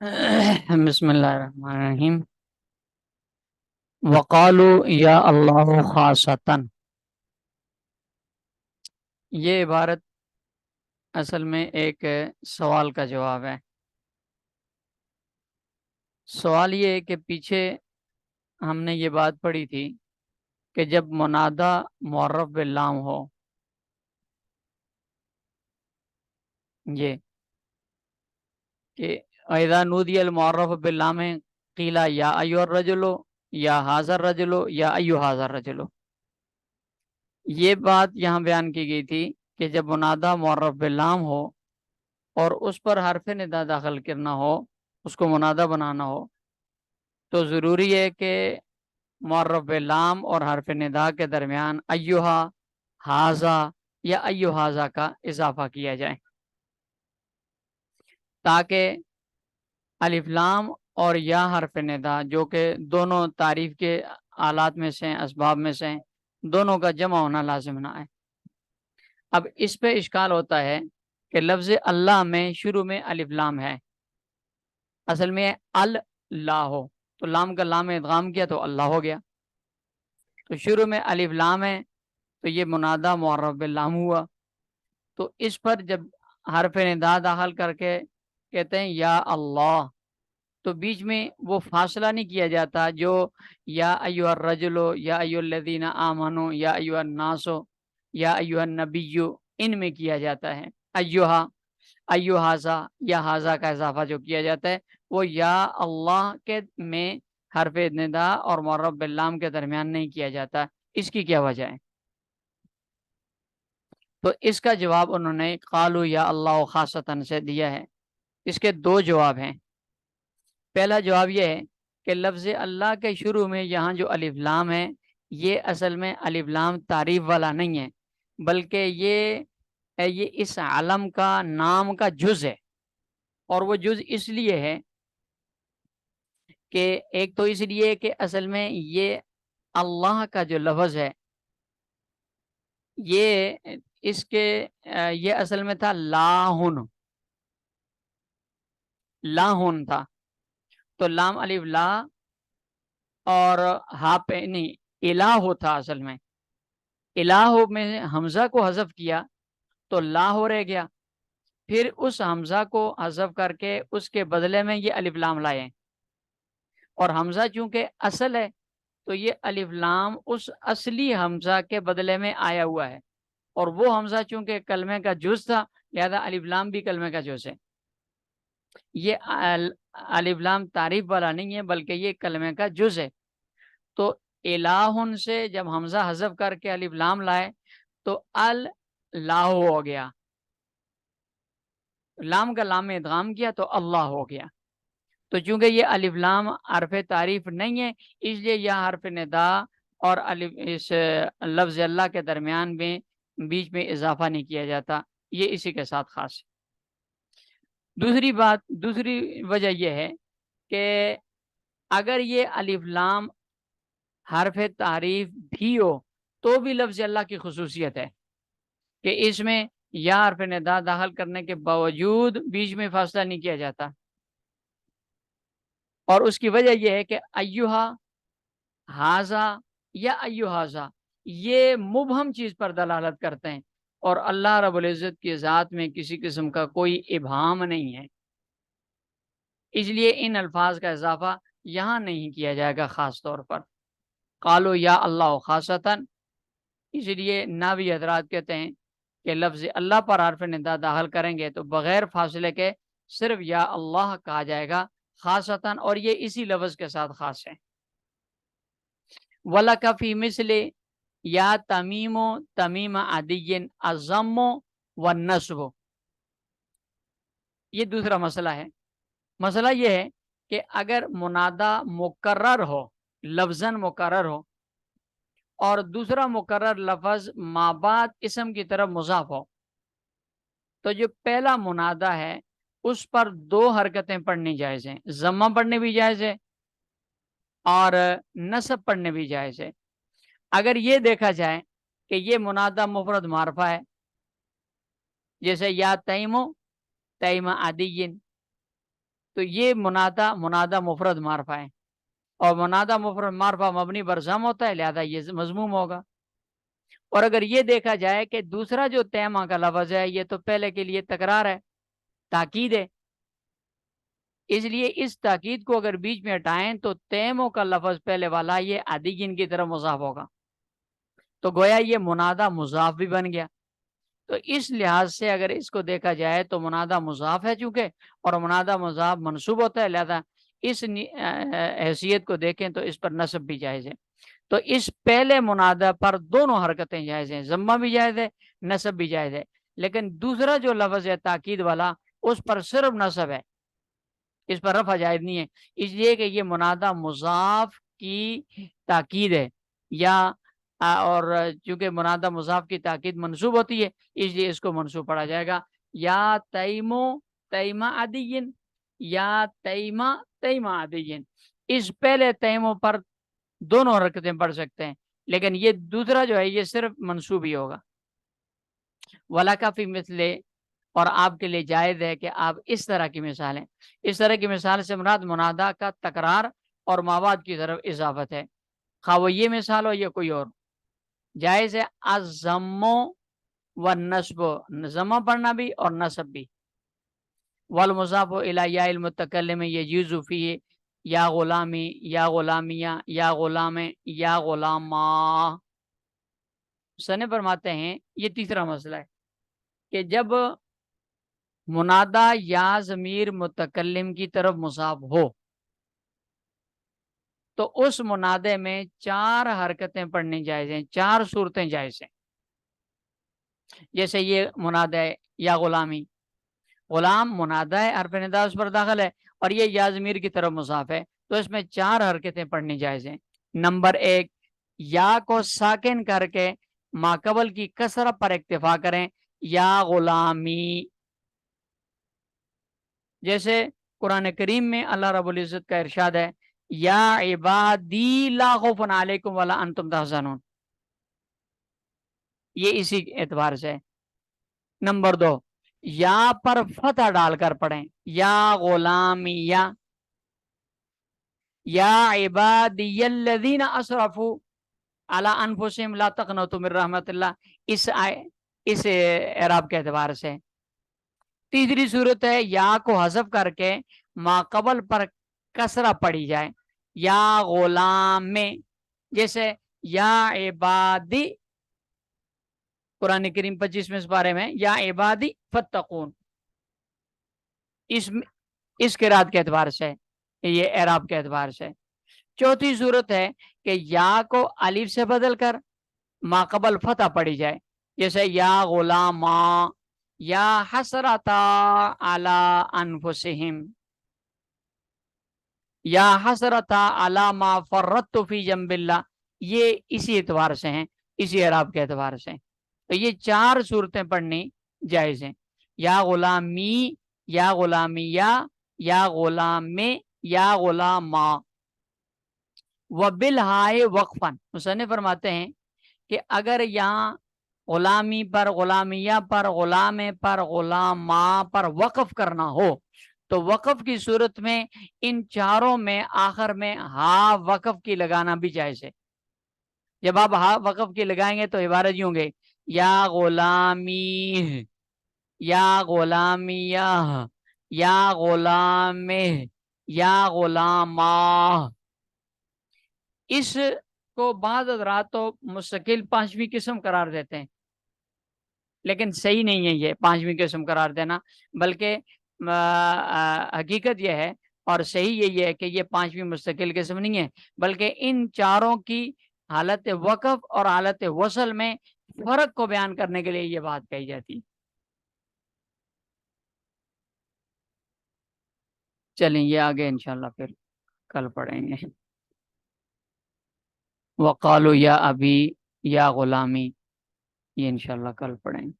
بسم اللہ الرحمن الرحیم۔ وقالو یا اللہ خاصتاً، یہ عبارت اصل میں ایک سوال کا جواب ہے۔ سوال یہ ہے کہ پیچھے ہم نے یہ بات پڑھی تھی کہ جب منادہ معرف باللام ہو، یہ کہ اذا نودی المعرف باللام قیلا یا ایھا الرجل یا ھذا الرجل یا ایھا ھذا الرجل، یہ بات یہاں بیان کی گئی تھی کہ جب منادہ معرف باللام ہو اور اس پر حرف ندا داخل کرنا ہو، اس کو منادہ بنانا ہو، تو ضروری ہے کہ معرف باللام اور حرف ندا کے درمیان ایھا، ھذا یا ایھا ھذا کا اضافہ کیا جائے، تاکہ الف لام اور یا حرف ندا جو کہ دونوں تعریف کے آلات میں سے ہیں، اسباب میں سے ہیں، دونوں کا جمع ہونا لازم نہ ہے۔ اب اس پہ اشکال ہوتا ہے کہ لفظ اللہ میں شروع میں الف لام ہے، اصل میں اللہ ہو تو لام کا لام ادغام کیا تو اللہ ہو گیا، تو شروع میں الف لام ہے تو یہ منادہ معرف باللام ہوا۔ تو اس پر جب حرف ندا داخل کر کے کہتے ہیں یا اللہ، تو بیچ میں وہ فاصلہ نہیں کیا جاتا جو یا ایھا الرجل یا ایھا الذین آمنوا یا ایھا الناس یا ایھا النبی ان میں کیا جاتا ہے۔ ایھا، ایھا ھذا یا ھذا کا اضافہ جو کیا جاتا ہے وہ یا اللہ کے میں حرف ندا اور معرف باللام کے درمیان نہیں کیا جاتا۔ اس کی کیا وجہ ہے؟ تو اس کا جواب انہوں نے قالوا یا اللہ خاصتاً سے دیا ہے۔ اس کے دو جواب ہیں۔ پہلا جواب یہ ہے کہ لفظ اللہ کے شروع میں یہاں جو الف لام ہے، یہ اصل میں الف لام تعریف والا نہیں ہے، بلکہ یہ اس عالم کا نام کا جز ہے، اور وہ جز اس لیے ہے کہ ایک تو اس لیے کہ اصل میں یہ اللہ کا جو لفظ ہے، یہ اس کے یہ اصل میں تھا لاہن، لاہن تھا، تو لام الف لا اور ہا پہ نہیں، الہ تھا اصل میں، الہ میں حمزہ کو حذف کیا تو لا ہو رہ گیا، پھر اس حمزہ کو حذف کر کے اس کے بدلے میں یہ الف لام لائے، اور حمزہ چونکہ اصل ہے تو یہ الف لام اس اصلی حمزہ کے بدلے میں آیا ہوا ہے، اور وہ حمزہ چونکہ کلمے کا جز تھا لہذا الف لام بھی کلمے کا جز ہے۔ یہ الف لام تعریف والا نہیں ہے بلکہ یہ کلمے کا جز ہے۔ تو الہن سے جب حمزہ حذف کر کے الف لام لائے تو اللہ ہو گیا، لام کا لام میں ادغام کیا تو اللہ ہو گیا۔ تو چونکہ یہ الف لام حرف تعریف نہیں ہے، اس لیے یہ حرف ندا اور اس لفظ اللہ کے درمیان میں بیچ میں اضافہ نہیں کیا جاتا، یہ اسی کے ساتھ خاص ہے۔ دوسری وجہ یہ ہے کہ اگر یہ الف لام حرف تعریف بھی ہو تو بھی لفظ اللہ کی خصوصیت ہے کہ اس میں یا حرف ندا داخل کرنے کے باوجود بیچ میں فاصلہ نہیں کیا جاتا، اور اس کی وجہ یہ ہے کہ ایھا ھذا یا ایھا ھذا یہ مبہم چیز پر دلالت کرتے ہیں، اور اللہ رب العزت کی ذات میں کسی قسم کا کوئی ابہام نہیں ہے، اس لیے ان الفاظ کا اضافہ یہاں نہیں کیا جائے گا خاص طور پر۔ قالوا یا اللہ خاصتاً، اس لیے ناوی حضرات کہتے ہیں کہ لفظ اللہ پر حرف ندا داخل کریں گے تو بغیر فاصلے کے صرف یا اللہ کہا جائے گا خاصتاً، اور یہ اسی لفظ کے ساتھ خاص ہے۔ وَلَكَ فِي مِثْلِ یا تمیم تمیم عدی الضم والنصب، یہ دوسرا مسئلہ ہے۔ مسئلہ یہ ہے کہ اگر منادہ مکرر ہو، لفظاً مکرر ہو، اور دوسرا مکرر لفظ ما بعد اسم کی طرف مضاف ہو، تو جو پہلا منادہ ہے اس پر دو حرکتیں پڑھنی جائز ہیں، ضمہ پڑھنے بھی جائز ہے اور نصب پڑھنے بھی جائز ہے۔ اگر یہ دیکھا جائے کہ یہ منادہ مفرد معرفہ ہے، جیسے یا تیمو تیم عدین، تو یہ منادہ مفرد معرفہ ہے، اور منادہ مفرد معرفہ مبنی بر ضم ہوتا ہے، لہذا یہ مضموم ہوگا۔ اور اگر یہ دیکھا جائے کہ دوسرا جو تیمہ کا لفظ ہے یہ تو پہلے کے لیے تکرار ہے، تاکید ہے، اس لیے اس تاکید کو اگر بیچ میں ہٹائیں تو تیموں کا لفظ پہلے والا یہ عدیین کی طرف مضاف ہوگا، تو گویا یہ منادہ مضاف بھی بن گیا۔ تو اس لحاظ سے اگر اس کو دیکھا جائے تو منادہ مضاف ہے چونکہ، اور منادہ مضاف منصوب ہوتا ہے، لہذا اس حیثیت کو دیکھیں تو اس پر نصب بھی جائز ہے۔ تو اس پہلے منادہ پر دونوں حرکتیں جائز ہیں، ضمہ بھی جائز ہے، نصب بھی جائز ہے، لیکن دوسرا جو لفظ ہے تاکید والا اس پر صرف نصب ہے، اس پر رفع جائز نہیں ہے، اس لیے کہ یہ منادہ مضاف کی تاکید ہے، یا اور چونکہ منادہ مضاف کی تاکید منصوب ہوتی ہے اس لیے اس کو منصوب پڑھا جائے گا، یا تیمو تیمہ عدین، یا تیمہ تیمہ عدین۔ اس پہلے تیموں پر دونوں حرکتیں پڑھ سکتے ہیں، لیکن یہ دوسرا جو ہے یہ صرف منصوب ہی ہوگا۔ وَلَكَ فِي مِثْلِ، اور آپ کے لیے جائز ہے کہ آپ اس طرح کی مثالیں، اس طرح کی مثال سے مراد منادہ کا تکرار اور مواد کی طرف اضافت ہے، خواہ وہ یہ مثال ہو یا کوئی اور، جائز ہے۔ الضم والنصب، ضمہ پڑھنا بھی اور نصب بھی۔ والمضاف الی یا المتکلم یجوز فیہ یا غلامی یا غلامیہ یا غلام یا غلاما۔ سنے فرماتے ہیں یہ تیسرا مسئلہ ہے کہ جب منادہ یا ضمیر متکلم کی طرف مضاف ہو تو اس منادے میں چار حرکتیں پڑھنی جائز ہیں، چار صورتیں جائز ہیں۔ جیسے یہ منادہ ہے یا غلامی، غلام منادہ ہے، حرف ندا اس پر داخل ہے، اور یہ یا ضمیر کی طرف مضاف ہے، تو اس میں چار حرکتیں پڑھنی جائز ہیں۔ نمبر ایک، یا کو ساکن کر کے ماقبل کی کسرت پر اکتفا کریں، یا غلامی، جیسے قرآن کریم میں اللہ رب العزت کا ارشاد ہے یا عبادی لا خوف علیکم ولا انتم تحزنون، یہ اسی اعتبار سے ہے۔ نمبر دو، یا پر فتح ڈال کر پڑھیں، یا غلامیہ، یا عبادی الذین اسرفوا علی انفسہم لا تقنطوا من رحمت اللہ، اس اعراب کے اعتبار سے۔ تیسری صورت ہے یا کو حذف کر کے ماقبل پر کسرہ پڑھی جائے، یا غلام میں، جیسے یا عبادی قرآن کریم 25ویں سپارے میں یا عبادی فتقون، اس قرات کے اعتبار سے، یہ اعراب کے اعتبار سے۔ چوتھی صورت ہے کہ یا کو الف سے بدل کر ماقبل فتح پڑھی جائے، جیسے یا غلاما، یا حسرتا علی انفسہم، یا حسرتا علی ما فرطت فی جنب اللہ، یہ اسی اعتبار سے ہیں، اسی اعراب کے اعتبار سے۔ تو یہ چار صورتیں پڑھنی جائز ہیں، یا غلامی، یا غلامیہ، یا غلام، یا غلاما۔ وبالہائے وقفاً، مصنف فرماتے ہیں کہ اگر یہاں غلامی پر، غلامیہ پر، غلام پر، غلاما پر وقف کرنا ہو تو وقف کی صورت میں ان چاروں میں آخر میں ہا وقف کی لگانا بھی جائز ہے۔ جب آپ ہا وقف کی لگائیں گے تو عبارت یوں گے، یا غلامی، یا غلامیہ، یا غلام، یا غلاما۔ اس کو بعض حضرات تو مستقل پانچویں قسم قرار دیتے ہیں، لیکن صحیح نہیں ہے یہ پانچویں قسم قرار دینا، بلکہ حقیقت یہ ہے اور صحیح یہی ہے کہ یہ پانچویں مستقل قسم نہیں ہے، بلکہ ان چاروں کی حالت وقف اور حالت وصل میں فرق کو بیان کرنے کے لیے یہ بات کہی جاتی ہے۔ چلیں یہ آگے انشاءاللہ پھر کل پڑھیں گے۔ وقالو یا ابی یا غلامی، یہ انشاءاللہ کل پڑھیں گے۔